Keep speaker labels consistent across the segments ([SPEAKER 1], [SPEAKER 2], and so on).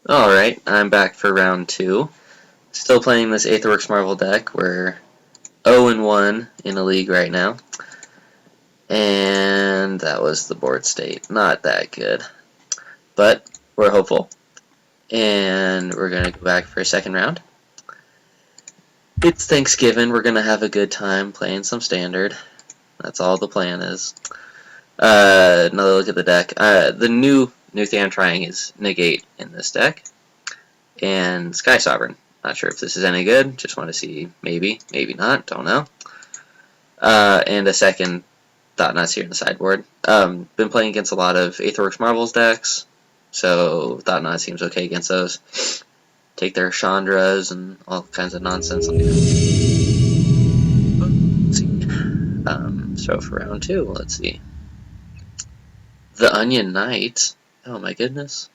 [SPEAKER 1] Alright, I'm back for round 2. Still playing this Aetherworks Marvel deck. We're 0-1 in the league right now. And that was the board state. Not that good. But we're hopeful. And we're going to go back for a second round. It's Thanksgiving. We're going to have a good time playing some Standard. That's all the plan is. Another look at the deck. The new thing I'm trying is Negate in this deck. And Sky Sovereign. Not sure if this is any good. Just want to see. Maybe. Maybe not. Don't know. And a second Thought-Knots here in the sideboard. Been playing against a lot of Aetherworks Marvels decks. So Thought-Knot seems okay against those. Take their Chandras and all kinds of nonsense. So for round 2, let's see. The Onion Knight. Oh my goodness.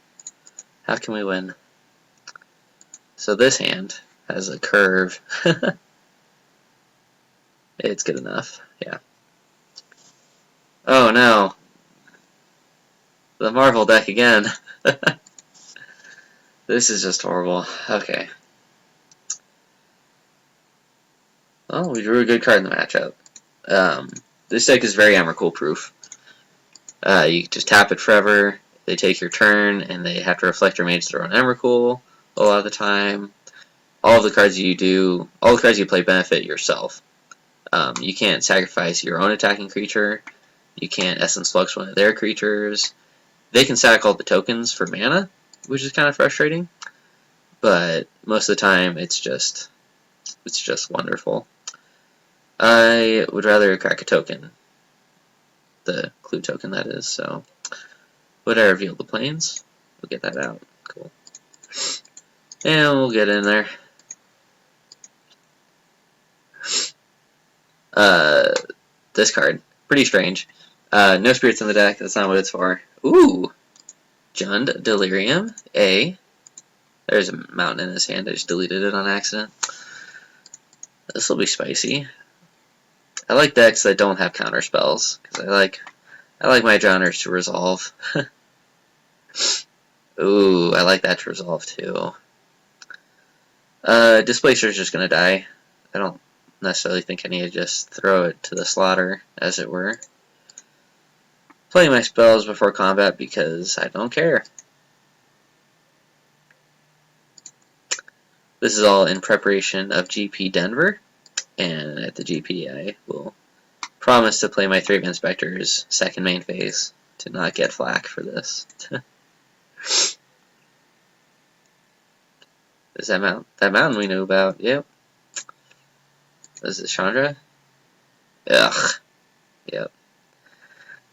[SPEAKER 1] How can we win? So this hand has a curve. It's good enough. Yeah. Oh no. The Marvel deck again. This is just horrible. Okay. Oh, we drew a good card in the matchup. This deck is very Emrakul proof. You just tap it forever, they take your turn, and they have to reflect or mage their own Emrakul a lot of the time. All of the cards you do, all the cards you play benefit yourself. You can't sacrifice your own attacking creature. You can't Essence Flux one of their creatures. They can sack all the tokens for mana, which is kind of frustrating. But most of the time, it's just wonderful. I would rather crack a token. The clue token, that is. So, would I reveal the planes? We'll get that out. Cool. And we'll get in there. This card. Pretty strange. No spirits in the deck. That's not what it's for. Ooh! Jund Delirium. There's a mountain in his hand. I just deleted it on accident. This will be spicy. I like decks that don't have counter spells, because I like my drowners to resolve. Ooh, I like that to resolve too. Displacer's just gonna die. I don't necessarily think I need to just throw it to the slaughter, as it were. Playing my spells before combat because I don't care. This is all in preparation of GP Denver, and at the GP I will promise to play my 3-man Spectre's second main phase to not get flack for this. Is that mountain we knew about? Yep. Is this Chandra? Ugh. Yep.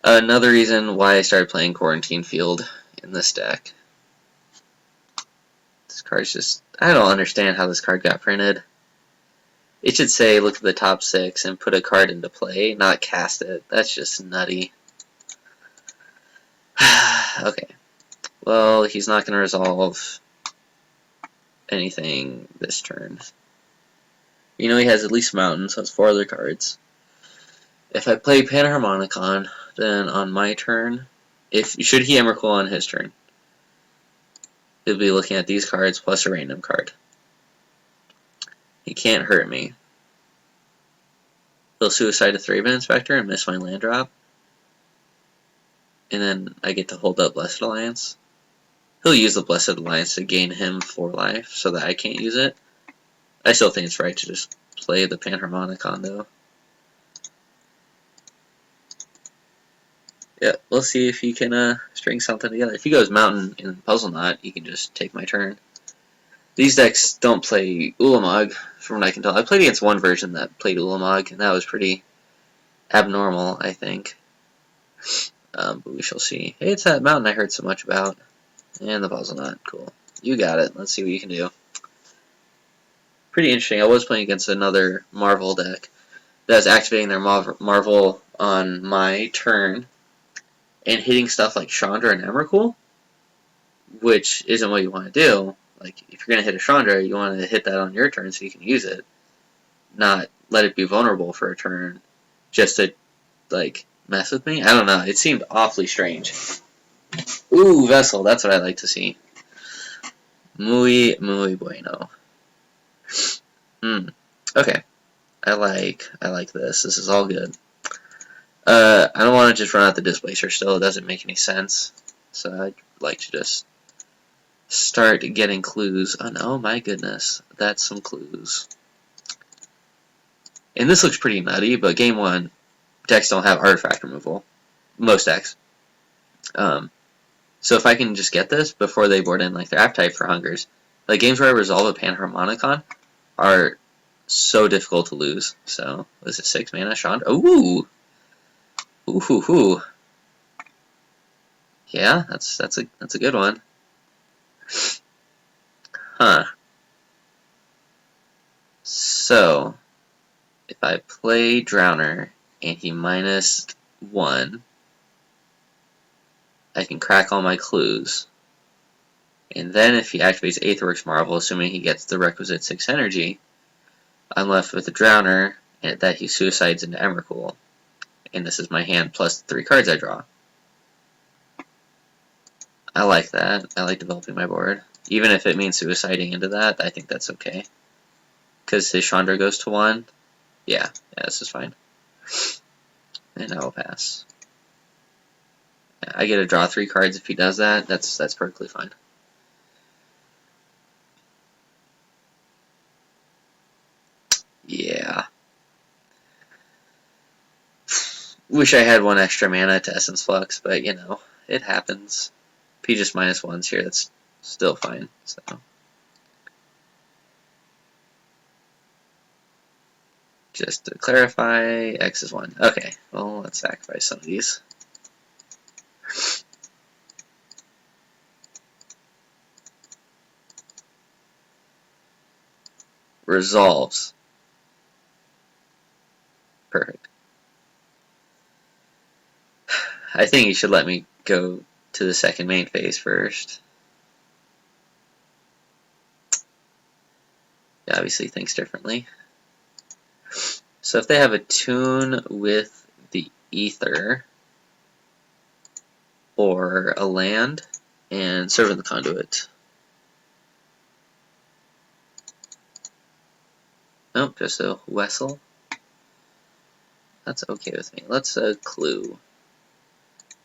[SPEAKER 1] Another reason why I started playing Quarantine Field in this deck. This card's just... I don't understand how this card got printed. It should say, look at the top 6 and put a card into play, not cast it. That's just nutty. Okay. Well, he's not going to resolve anything this turn. You know he has at least Mountain, so it's 4 other cards. If I play Panharmonicon, then on my turn, should he Emrakul on his turn, he'll be looking at these cards plus a random card. He can't hurt me. He'll suicide a 3-man Inspector and miss my land drop. And then I get to hold up Blessed Alliance. He'll use the Blessed Alliance to gain him 4 life so that I can't use it. I still think it's right to just play the Panharmonicon though. Yeah, we'll see if he can string something together. If he goes Mountain in Puzzle Knot, he can just take my turn. These decks don't play Ulamog, from what I can tell. I played against one version that played Ulamog, and that was pretty abnormal, I think. But we shall see. Hey, it's that mountain I heard so much about. And the Puzzle Knot. Cool. You got it. Let's see what you can do. Pretty interesting. I was playing against another Marvel deck that was activating their Marvel on my turn and hitting stuff like Chandra and Emrakul, which isn't what you want to do. Like, if you're going to hit a Chandra, you want to hit that on your turn so you can use it. Not let it be vulnerable for a turn just to, like, mess with me. I don't know. It seemed awfully strange. Ooh, Vessel. That's what I like to see. Muy bueno. Okay. I like this. This is all good. I don't want to just run out the displacer still. It doesn't make any sense. So I'd like to just start getting clues. Oh my goodness. That's some clues. And this looks pretty nutty, but game 1, decks don't have artifact removal. Most decks. So if I can just get this before they board in like their appetite for hungers, like games where I resolve a Panharmonicon are so difficult to lose. So was it 6 mana, Chandra? Ooh, ooh. Yeah, that's a good one. Huh. So if I play Drowner and he -1, I can crack all my clues. And then if he activates Aetherworks Marvel, assuming he gets the requisite 6 energy, I'm left with a Drowner that he suicides into Emrakul. And this is my hand plus 3 cards I draw. I like that. I like developing my board. Even if it means suiciding into that, I think that's okay. Because his Chandra goes to 1. Yeah, this is fine. And I will pass. I get to draw 3 cards if he does that. That's perfectly fine. Yeah. Wish I had 1 extra mana to Essence Flux, but you know, it happens. P just -1's here, that's still fine. So just to clarify, X is 1. Okay, well, let's sacrifice some of these. Resolves. Perfect. I think you should let me go to the second main phase first. He obviously thinks differently. So if they have a tune with the Ether, or a land, and Servant of the Conduit. Nope, just a Wessel. That's okay with me. Let's clue.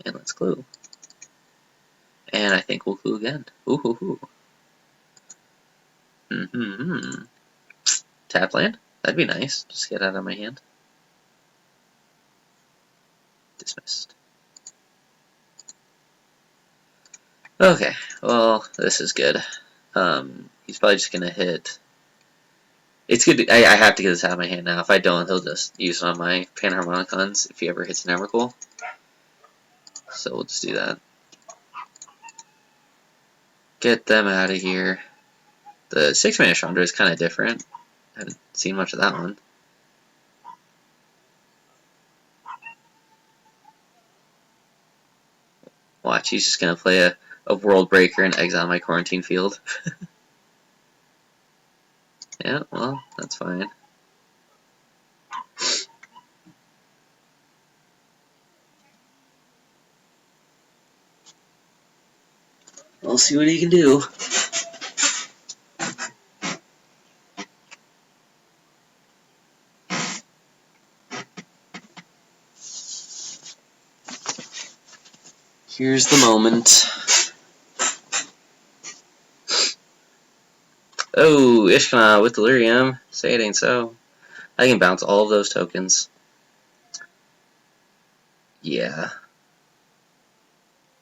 [SPEAKER 1] And let's clue. And I think we'll clue again. Ooh. Tap land? That'd be nice. Just get out of my hand. Dismissed. Okay, well, this is good. He's probably just gonna hit. It's good. I have to get this out of my hand now. If I don't, he'll just use it on my Panharmonicons if he ever hits an Emrakul. So we'll just do that. Get them out of here. The 6 mana Chandra is kind of different. I haven't seen much of that one. Watch, he's just gonna play a World Breaker and exile my Quarantine Field. Yeah, well, that's fine. We'll see what he can do. Here's the moment. Oh, Ishkana with Delirium. Say it ain't so. I can bounce all of those tokens. Yeah.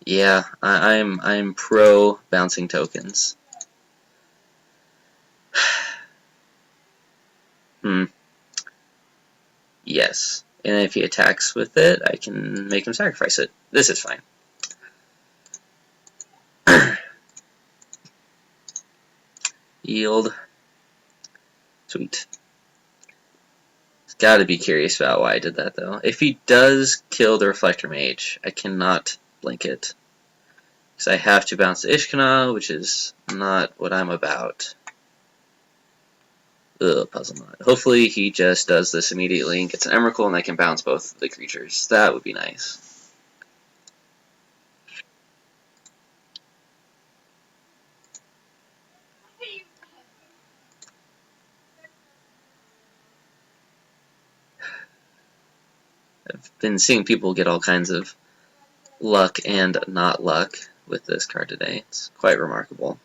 [SPEAKER 1] Yeah, I'm pro bouncing tokens. Yes. And if he attacks with it, I can make him sacrifice it. This is fine. Yield. Sweet. He's got to be curious about why I did that, though. If he does kill the Reflector Mage, I cannot blink it. Because I have to bounce the Ishkana, which is not what I'm about. Ugh, puzzle knot. Hopefully he just does this immediately and gets an Emrakul and I can bounce both the creatures. That would be nice. been seeing people get all kinds of luck and not luck with this card today. It's quite remarkable.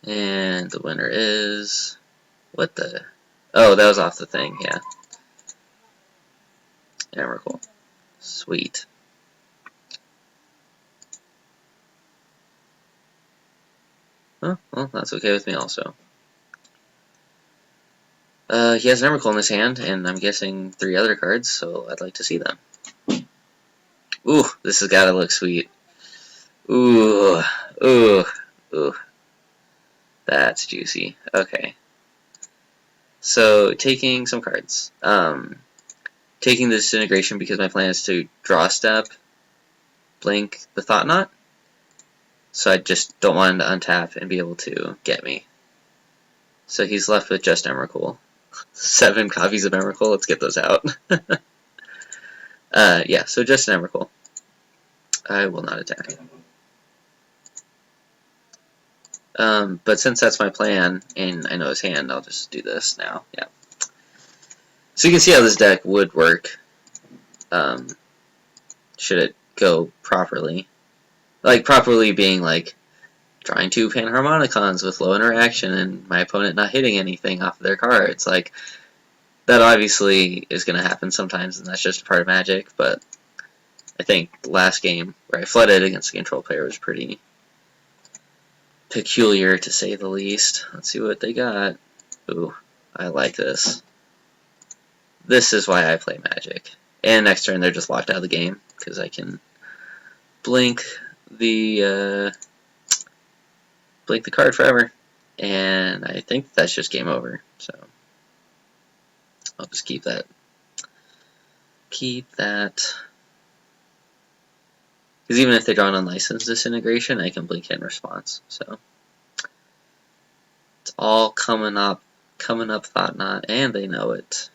[SPEAKER 1] And the winner is... What the... Oh, that was off the thing, yeah. Emrakul. Sweet. Oh, well, that's okay with me also. He has an Emrakul in his hand, and I'm guessing 3 other cards, so I'd like to see them. Ooh, this has gotta look sweet. Ooh, ooh, ooh. That's juicy. Okay. So, taking some cards. Taking the Disintegration because my plan is to draw a step, blink the Thought Knot. So I just don't want him to untap and be able to get me. So he's left with just Emrakul. 7 copies of Emrakul, let's get those out. Yeah, so just an Emrakul. I will not attack. But since that's my plan, and I know his hand, I'll just do this now. Yeah. So you can see how this deck would work, should it go properly. Like, properly being, like, drawing 2 Panharmonicons with low interaction and my opponent not hitting anything off of their cards. Like, that obviously is going to happen sometimes, and that's just a part of Magic, but I think the last game where I flooded against a control player was pretty peculiar, to say the least. Let's see what they got. Ooh, I like this. This is why I play Magic. And next turn they're just locked out of the game, because I can blink the card forever. And I think that's just game over, so I'll just keep that. Keep that. Because even if they draw an unlicensed Disintegration, I can blink in response. So it's all coming up Thought Knot, and they know it.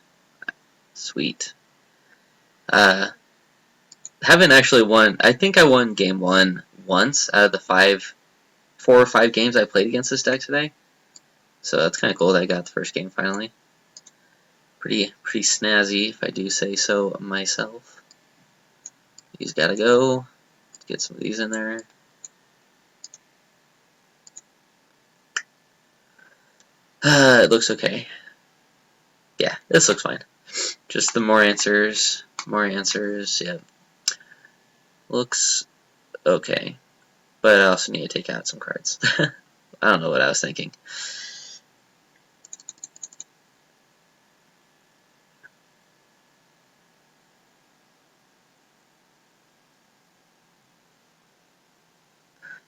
[SPEAKER 1] Sweet. Haven't actually won. I think I won game 1 once out of the 4 or 5 games I played against this deck today. So that's kind of cool that I got the first game finally. Pretty snazzy, if I do say so myself. These gotta go. Let's get some of these in there. It looks okay. Yeah, this looks fine. Just the more answers, yeah. Looks okay. But I also need to take out some cards. I don't know what I was thinking.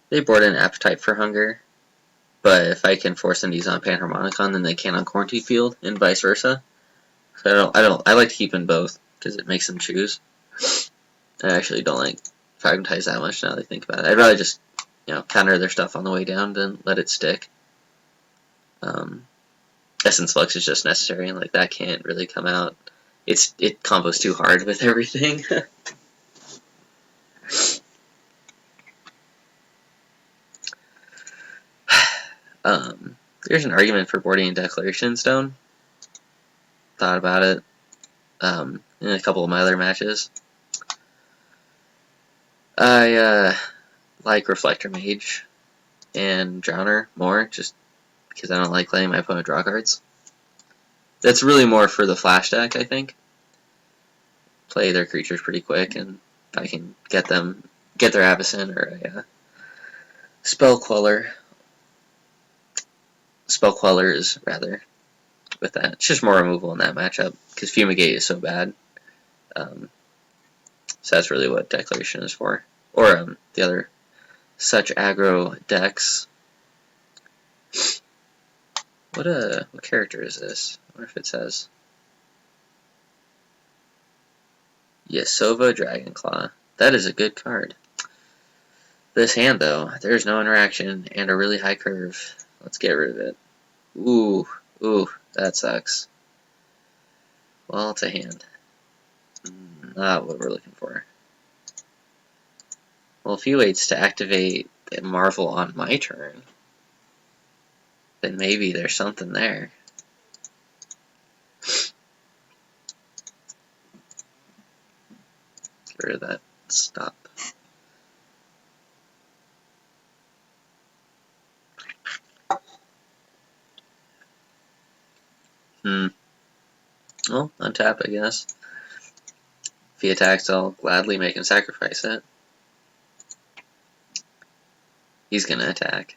[SPEAKER 1] They board an Appetite for Hunger, but if I can force them to use on Panharmonicon, then they can on Quarantine Field, and vice versa. So I like to keep in both because it makes them choose. I actually don't like Fragmentize that much now that I think about it. I'd rather just, counter their stuff on the way down than let it stick. Essence Flux is just necessary, and like that can't really come out. It combos too hard with everything. There's an argument for boarding Declaration Stone. Thought about it in a couple of my other matches. I like Reflector Mage and Drowner more, just because I don't like letting my opponent draw cards. That's really more for the Flash deck, I think. Play their creatures pretty quick, and if I can get their Avacyn or a Spellquellers, rather, with that. It's just more removal in that matchup, because Fumigate is so bad. So that's really what Declaration is for. Or the other such aggro decks. What character is this? I wonder if it says. Yasova Dragonclaw. That is a good card. This hand, though, there's no interaction and a really high curve. Let's get rid of it. Ooh, that sucks. Well, it's a hand. Not what we're looking for. Well, if he waits to activate the Marvel on my turn, then maybe there's something there. rid of that stop. Well, untap, I guess. If he attacks, I'll gladly make him sacrifice it. He's gonna attack.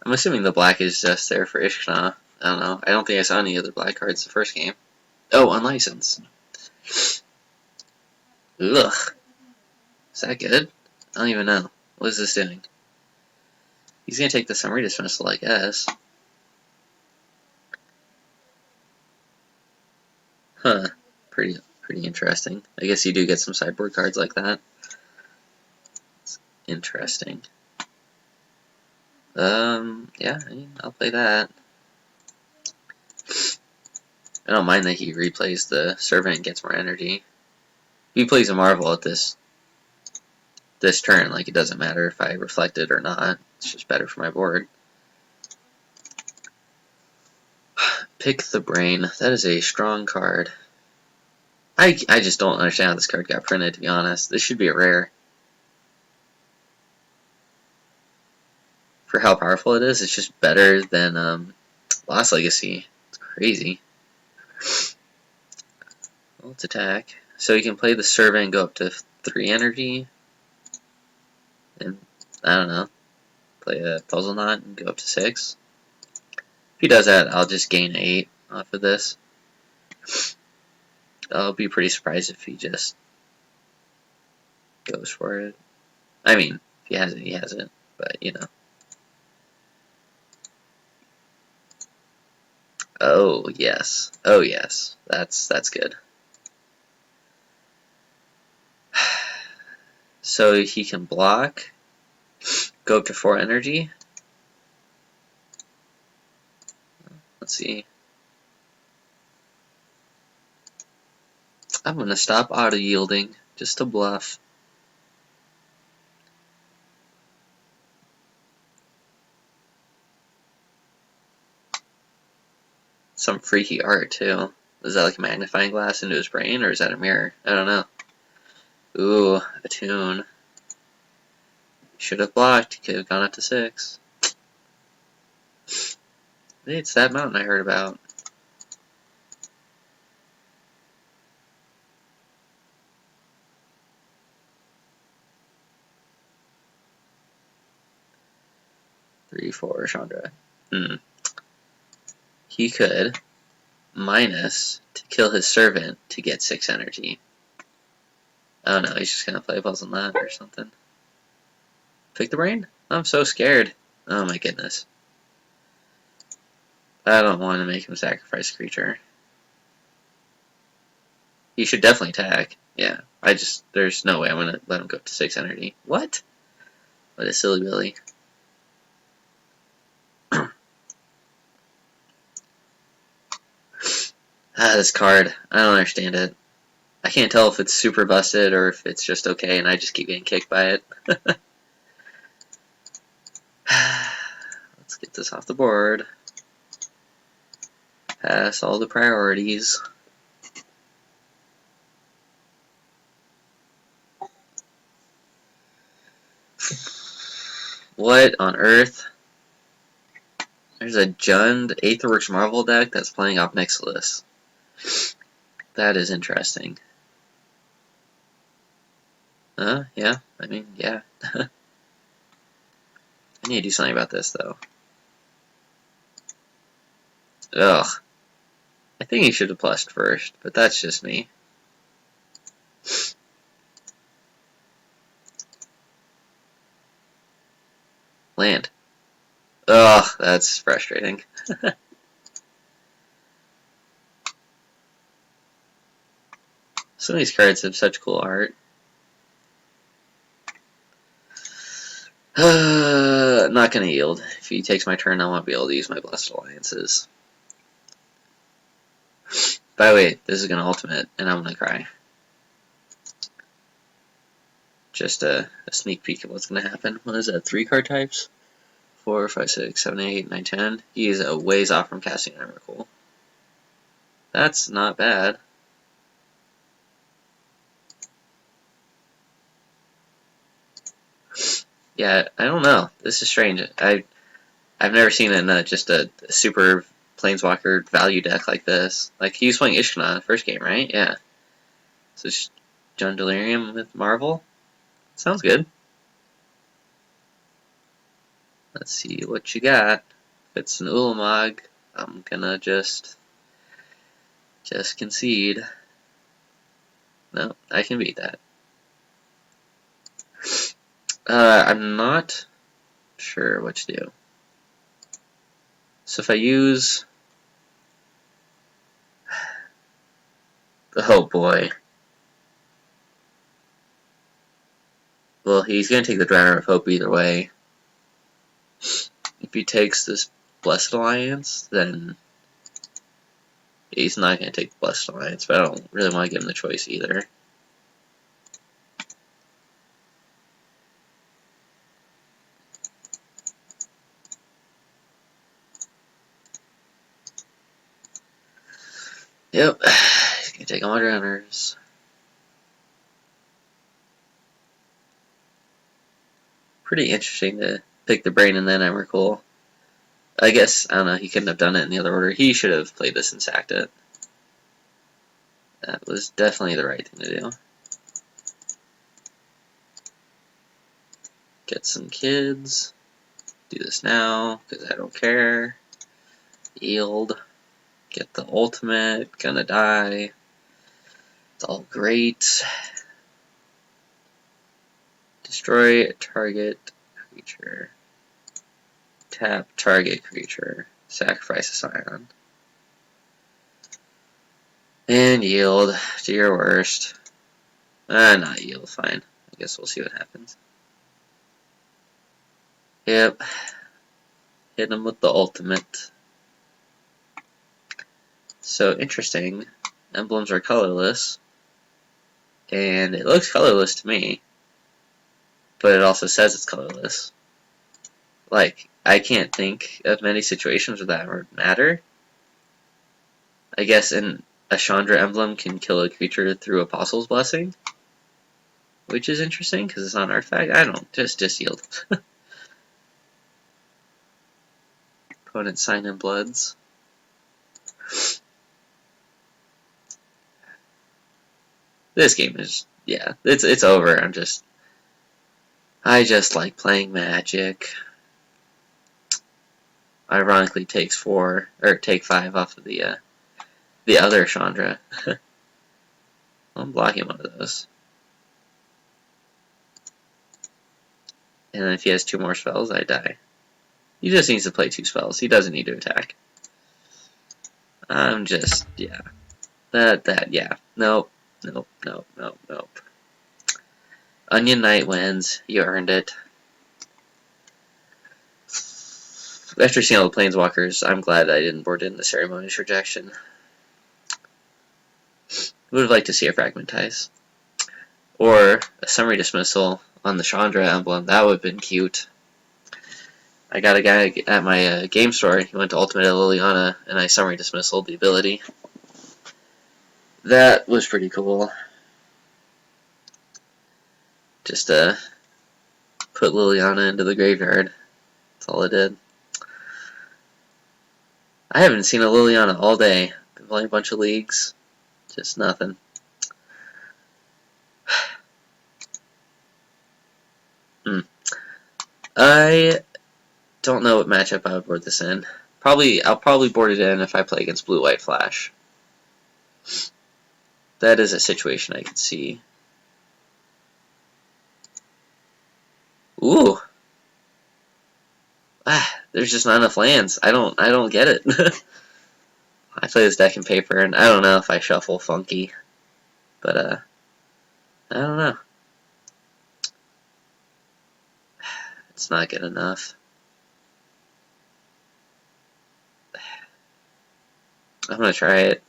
[SPEAKER 1] I'm assuming the black is just there for Ishkana. I don't know. I don't think I saw any other black cards the first game. Oh, unlicensed. Ugh. Is that good? I don't even know. What is this doing? He's gonna take the summary dismissal, I guess. Huh. Pretty interesting. I guess you do get some sideboard cards like that. It's interesting. Yeah, I'll play that. I don't mind that he replays the servant and gets more energy. If he plays a Marvel at this turn, like, it doesn't matter if I reflect it or not. It's just better for my board. Pick the Brain. That is a strong card. I just don't understand how this card got printed, to be honest. This should be a rare. For how powerful it is, it's just better than Lost Legacy. It's crazy. Well, let's attack. So you can play the Servant and go up to 3 energy. And, I don't know, play a Puzzle Knot and go up to 6. If he does that, I'll just gain 8 off of this. I'll be pretty surprised if he just goes for it. I mean, if he has it, he has it. But, you know. Oh, yes. Oh, yes. That's good. So he can block, go up to 4 energy. Let's see. I'm gonna stop auto-yielding just to bluff. Some freaky art too. Is that like a magnifying glass into his brain, or is that a mirror? I don't know. Ooh, a tune. Should have blocked. Could have gone up to 6. Hey, it's that mountain I heard about. Three, 4, Chandra. He could minus to kill his servant to get 6 energy. I don't know, he's just gonna play a Puzzle Knot or something. Pick the Brain? I'm so scared. Oh my goodness. I don't want to make him sacrifice a creature. He should definitely attack. Yeah, there's no way I'm gonna let him go up to 6 energy. What? What a silly Billy. This card. I don't understand it. I can't tell if it's super busted or if it's just okay and I just keep getting kicked by it. Let's get this off the board. Pass all the priorities. What on earth? There's a Jund Aetherworks Marvel deck that's playing off Nixilis. That is interesting. Yeah. I mean, yeah. I need to do something about this, though. Ugh. I think he should have plushed first, but that's just me. Land. Ugh, that's frustrating. Some of these cards have such cool art. Not gonna yield. If he takes my turn, I won't be able to use my Blessed Alliances. By the way, this is gonna ultimate, and I'm gonna cry. Just a sneak peek of what's gonna happen. What is that? 3 card types? 4, 5, 6, 7, 8, 9, 10. He is a ways off from casting Emrakul. That's not bad. Yeah, I don't know. This is strange. I've never seen in just a super Planeswalker value deck like this. Like, he was playing Ishkana first game, right? Yeah. So it's John Delirium with Marvel. Sounds good. Let's see what you got. If it's an Ulamog, I'm gonna just concede. No, I can beat that. I'm not sure what to do. So if I use... Oh boy. Well, he's going to take the Drowner of Hope either way. If he takes this Blessed Alliance, then he's not going to take the Blessed Alliance, but I don't really want to give him the choice either. Yep, he's going to take all my Drowners. Pretty interesting to pick the Brain and then Emrakul. I guess, I don't know, he couldn't have done it in the other order. He should have played this and sacked it. That was definitely the right thing to do. Get some kids. Do this now, because I don't care. Yield. Get the ultimate. Gonna die. It's all great. Destroy a target creature. Tap target creature. Sacrifice a Scion. And yield to your worst. Not yield, fine. I guess we'll see what happens. Yep. Hit him with the ultimate. So interesting. Emblems are colorless. And it looks colorless to me. But it also says it's colorless. Like, I can't think of many situations where that would matter. I guess a Chandra emblem can kill a creature through Apostle's Blessing. Which is interesting, because it's not an artifact. I don't. Just yield. Opponent Sign in Bloods. This game is, yeah, it's over. I just like playing Magic. Ironically, take 5 off of the other Chandra. I'm blocking one of those. And then if he has 2 more spells, I die. He just needs to play 2 spells. He doesn't need to attack. I'm just, yeah. Yeah. Nope. Onion Knight wins. You earned it. After seeing all the Planeswalkers, I'm glad I didn't board in the Ceremonious Rejection. Would have liked to see a Fragmentize. Or a Summary Dismissal on the Chandra emblem. That would have been cute. I got a guy at my game store. He went to Ultimate Liliana, and I Summary Dismissal the ability. That was pretty cool. Just put Liliana into the graveyard. That's all I did. I haven't seen a Liliana all day. Been playing a bunch of leagues. Just nothing. I don't know what matchup I would board this in. I'll probably board it in if I play against Blue-White Flash. That is a situation I could see. Ooh. There's just not enough lands. I don't get it. I play this deck in paper, and I don't know if I shuffle funky. But, I don't know. It's not good enough. I'm gonna try it.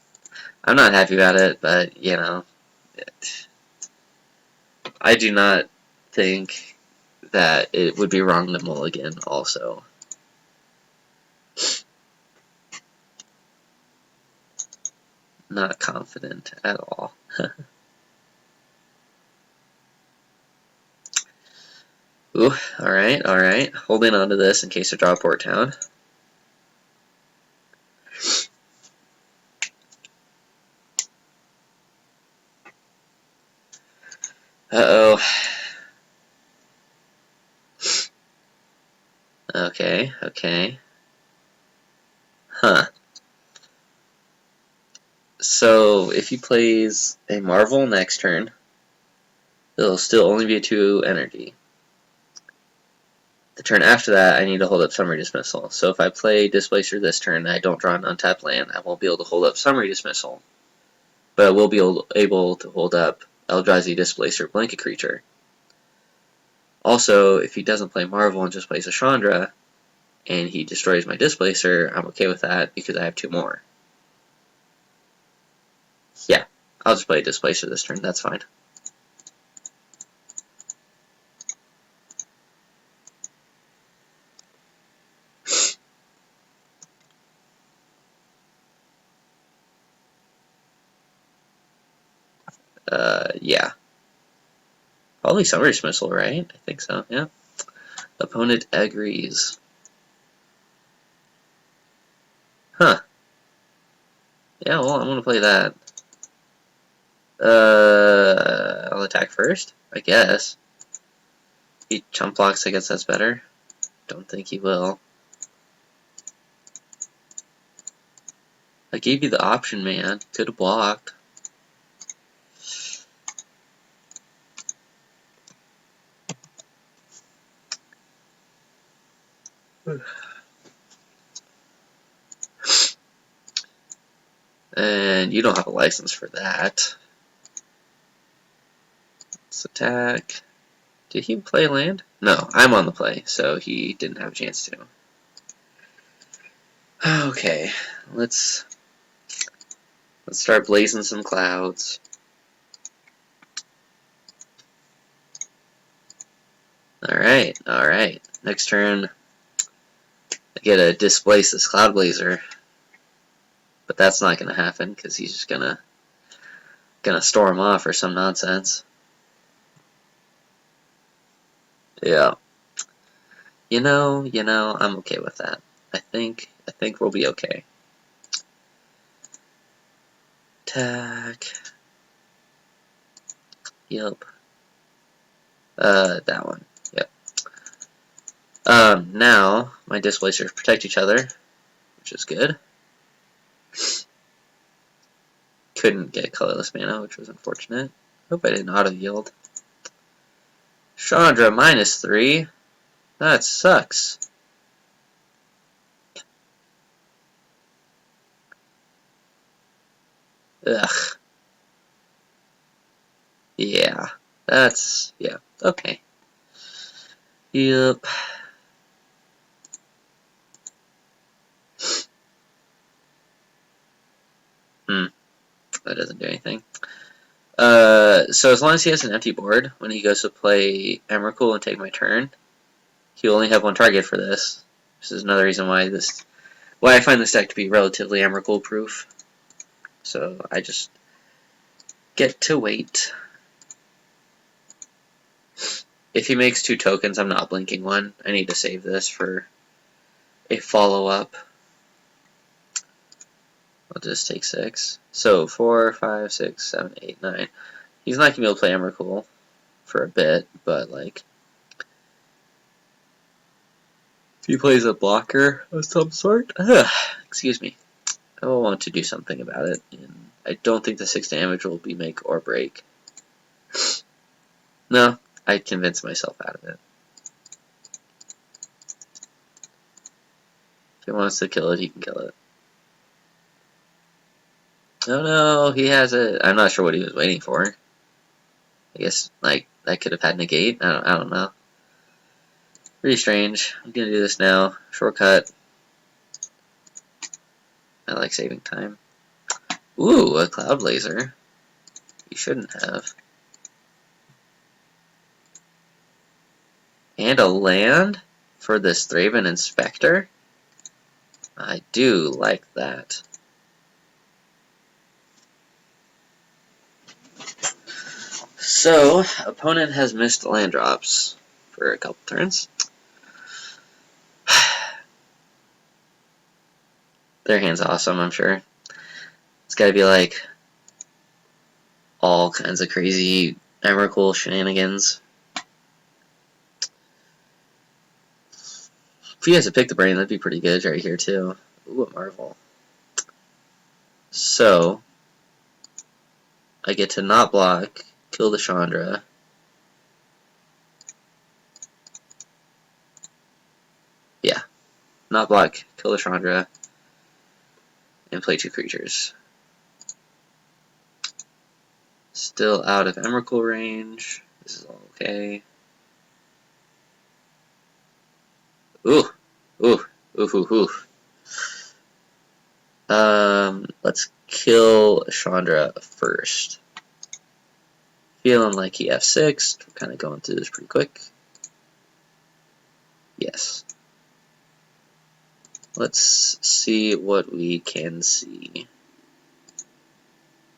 [SPEAKER 1] I'm not happy about it, but, you know. I do not think that it would be wrong to mulligan also. not confident at all. Ooh, alright, alright. Holding on to this in case I draw Port Town. Uh-oh. Okay, okay. Huh. So, if he plays a Marvel next turn, it'll still only be a 2 energy. The turn after that, I need to hold up Summary Dismissal. So if I play Displacer this turn and I don't draw an untapped land, I won't be able to hold up Summary Dismissal. But I will be able to hold up Eldrazi Displacer Blanket Creature. Also, if he doesn't play Marvel and just plays a Chandra, and he destroys my Displacer, I'm okay with that because I have 2 more. Yeah, I'll just play a Displacer this turn, that's fine. Yeah. Probably Summary Dismissal, right? I think so, yeah. Opponent agrees. Huh. Yeah, well, I'm gonna play that. I'll attack first, I guess. He chump blocks, I guess that's better. Don't think he will. I gave you the option, man. Could have blocked. And you don't have a license for that. Let's attack. Did he play land? No, I'm on the play, so he didn't have a chance to. Okay, let's start blazing some clouds. Alright, alright. Next turn, I get to displace this Cloud Blazer. But that's not gonna happen, because he's just gonna storm off or some nonsense. Yeah. You know, I'm okay with that. I think we'll be okay. Attack. Yep. That one. Yep. Now my displacers protect each other, which is good. Couldn't get colorless mana, which was unfortunate. Hope I didn't auto yield. Chandra -3. That sucks. Ugh. Yeah. Yeah. Okay. Yep. That doesn't do anything. So as long as he has an empty board, when he goes to play Emrakul and take my turn, he'll only have 1 target for this. This is another reason why I find this deck to be relatively Emrakul proof. So I just get to wait. If he makes 2 tokens, I'm not blinking 1. I need to save this for a follow-up. I'll just take 6. So 4, 5, 6, 7, 8, 9. He's not going to be able to play Emrakul for a bit, but like, if he plays a blocker of some sort, excuse me, I will want to do something about it. And I don't think the 6 damage will be make or break. No, I convinced myself out of it. If he wants to kill it, he can kill it. Oh no, he has it. I'm not sure what he was waiting for. I guess, like, that could have had negate. I don't know. Pretty strange. I'm gonna do this now. Shortcut. I like saving time. Ooh, a Cloud Blazer. You shouldn't have. And a land for this Thraben Inspector? I do like that. So, opponent has missed land drops for a couple turns. Their hand's awesome, I'm sure. It's gotta be like all kinds of crazy Emrakul shenanigans. If he has to pick the brain, that'd be pretty good right here too. Ooh, a Marvel. So, I get to not block, kill the Chandra. Yeah, not block, kill the Chandra, and play 2 creatures. Still out of Emrakul range. This is all okay. Ooh, ooh, ooh, ooh, ooh. Let's kill Chandra first. Feeling like he F6. We're kind of going through this pretty quick. Yes. Let's see what we can see.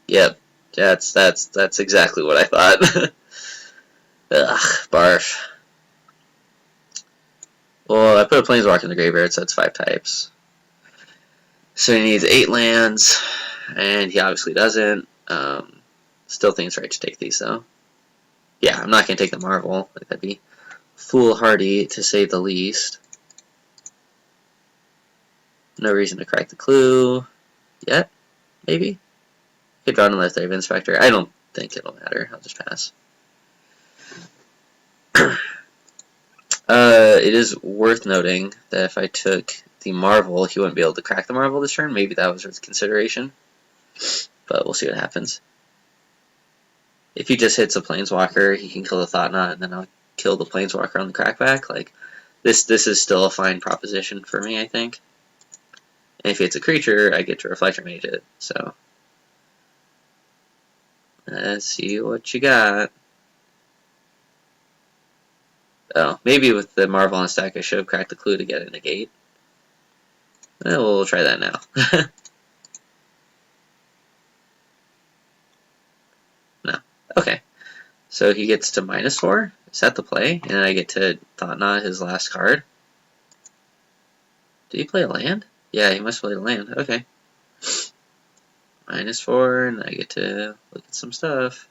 [SPEAKER 1] Yep, that's exactly what I thought. Ugh, barf. Well, I put a Planeswalker in the graveyard, so it's 5 types. So he needs 8 lands, and he obviously doesn't. Still think it's right to take these, though. Yeah, I'm not going to take the Marvel. Like, that'd be foolhardy, to say the least. No reason to crack the clue yet, maybe? Could draw unless they have Inspector. I don't think it'll matter. I'll just pass. It is worth noting that if I took the Marvel, he wouldn't be able to crack the Marvel this turn. Maybe that was worth consideration. But we'll see what happens. If he just hits a Planeswalker, he can kill the Thought Knot, and then I'll kill the Planeswalker on the crackback. Like, this is still a fine proposition for me, I think. And if it's a creature, I get to Reflector Mage it. So, let's see what you got. Oh, maybe with the Marvel on stack, I should have cracked the clue to get a negate. We'll try that now. No. Okay. So he gets to -4. Is that the play? And I get to Thought Knot his last card. Did he play a land? Yeah, he must play a land. Okay. -4, and I get to look at some stuff.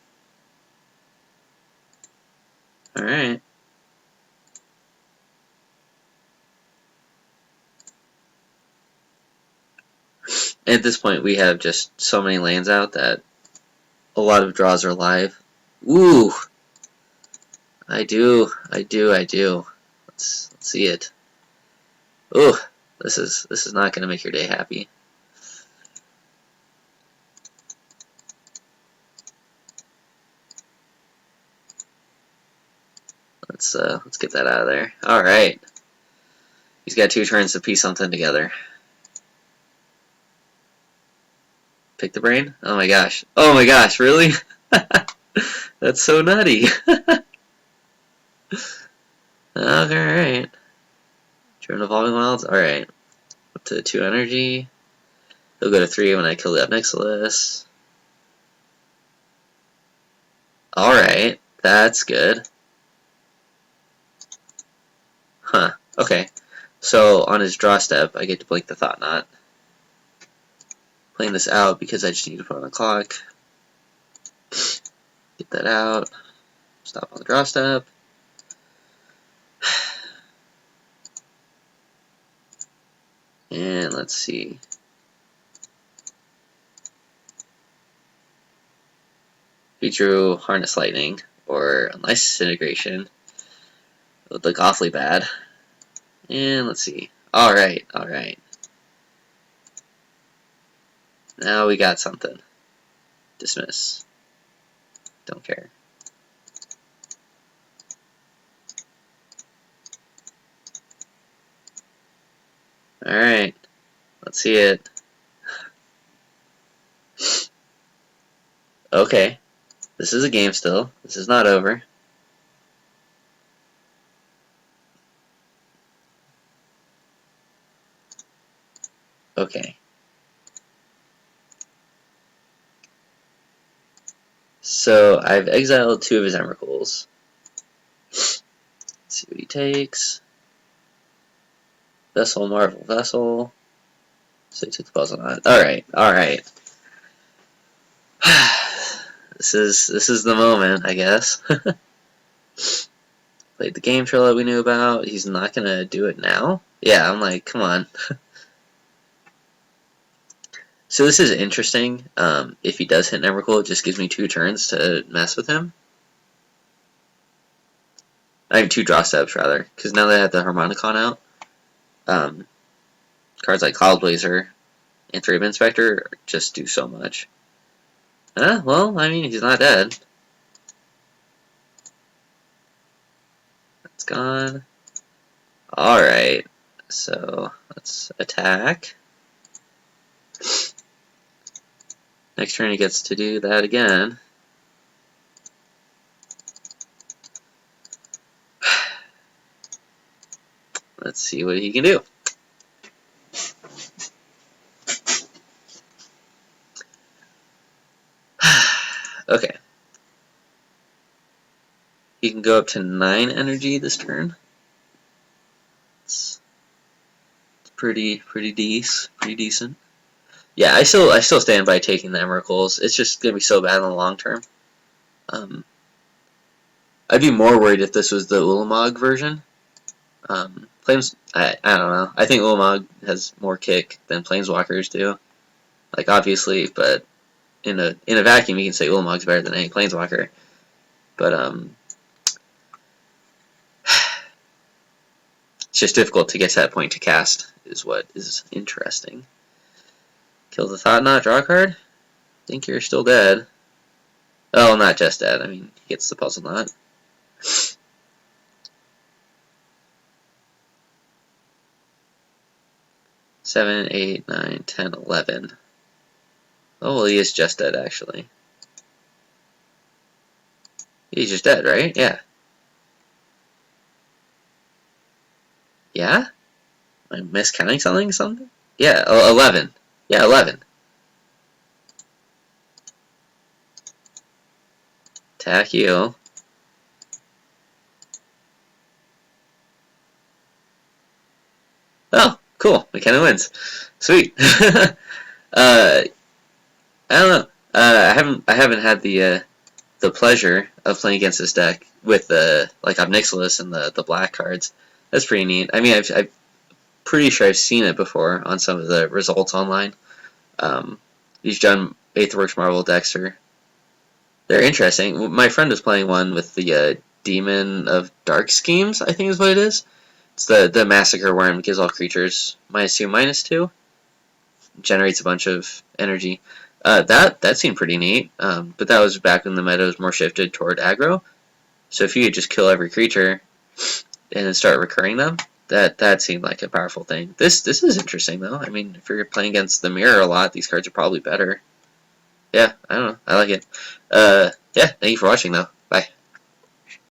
[SPEAKER 1] Alright. At this point, we have just so many lands out that a lot of draws are live. Ooh! I do. Let's see it. Ooh, this is not gonna make your day happy. Let's get that out of there. Alright. He's got 2 turns to piece something together. Pick the brain? Oh my gosh. Oh my gosh, really? That's so nutty. Alright. Turn Evolving Wilds? Alright. Up to 2 energy. He'll go to 3 when I kill the Nixilis. Alright. That's good. Huh. Okay. So, on his draw step, I get to blink the Thought Knot. Playing this out because I just need to put on the clock. Get that out. Stop on the draw step. And let's see. If he drew Harness Lightning or Unlicensed Integration, it would look awfully bad. And let's see. Alright. Now we got something. Dismiss. Don't care. Alright. Let's see it. Okay. This is a game still. This is not over. Okay. So I've exiled 2 of his Emrakuls. Let's see what he takes. Vessel, Marvel, Vessel. So he took the puzzle knot. Alright, alright. This is the moment, I guess. Played the game trail that we knew about. He's not gonna do it now? Yeah, I'm like, come on. So this is interesting. If he does hit an Emrakul, it just gives me 2 turns to mess with him. I have 2 draw steps, rather. Because now that I have the Harmonicon out, cards like Cloud Blazer and 3-of Inspector just do so much. Well, I mean, he's not dead. That's gone. Alright, so let's attack. Next turn he gets to do that again. Let's see what he can do. Okay. He can go up to 9 energy this turn. It's pretty decent. Yeah, I still stand by taking the Emrakuls. It's just gonna be so bad in the long term. I'd be more worried if this was the Ulamog version. Flames, I don't know. I think Ulamog has more kick than Planeswalkers do. Like, obviously, but in a vacuum, you can say Ulamog's better than any Planeswalker. But it's just difficult to get to that point to cast, is what is interesting. Kill the Thought Knot, draw a card? Think you're still dead. Oh, not just dead. I mean, he gets the Puzzle Knot. Seven, 8, 9, 10, 11. Oh, well, he is just dead, actually. He's just dead, right? Yeah. Yeah? Am I miscounting something? Yeah, 11. Yeah, 11. Attack you. Oh, cool. McKenna wins. Sweet. I don't know. I haven't had the pleasure of playing against this deck with the like Obnixilis and the black cards. That's pretty neat. I mean, I'm pretty sure I've seen it before on some of the results online. He's done Aetherworks, Marvel, Dexter. They're interesting. My friend was playing one with the Demon of Dark Schemes, I think is what it is. It's the Massacre Worm. Gives all creatures -2, -2. Generates a bunch of energy. That seemed pretty neat, but that was back when the meta was more shifted toward aggro. So if you could just kill every creature and then start recurring them, that seemed like a powerful thing. This is interesting though. I mean, if you're playing against the mirror a lot, these cards are probably better. Yeah, I don't know. I like it. Yeah, thank you for watching though.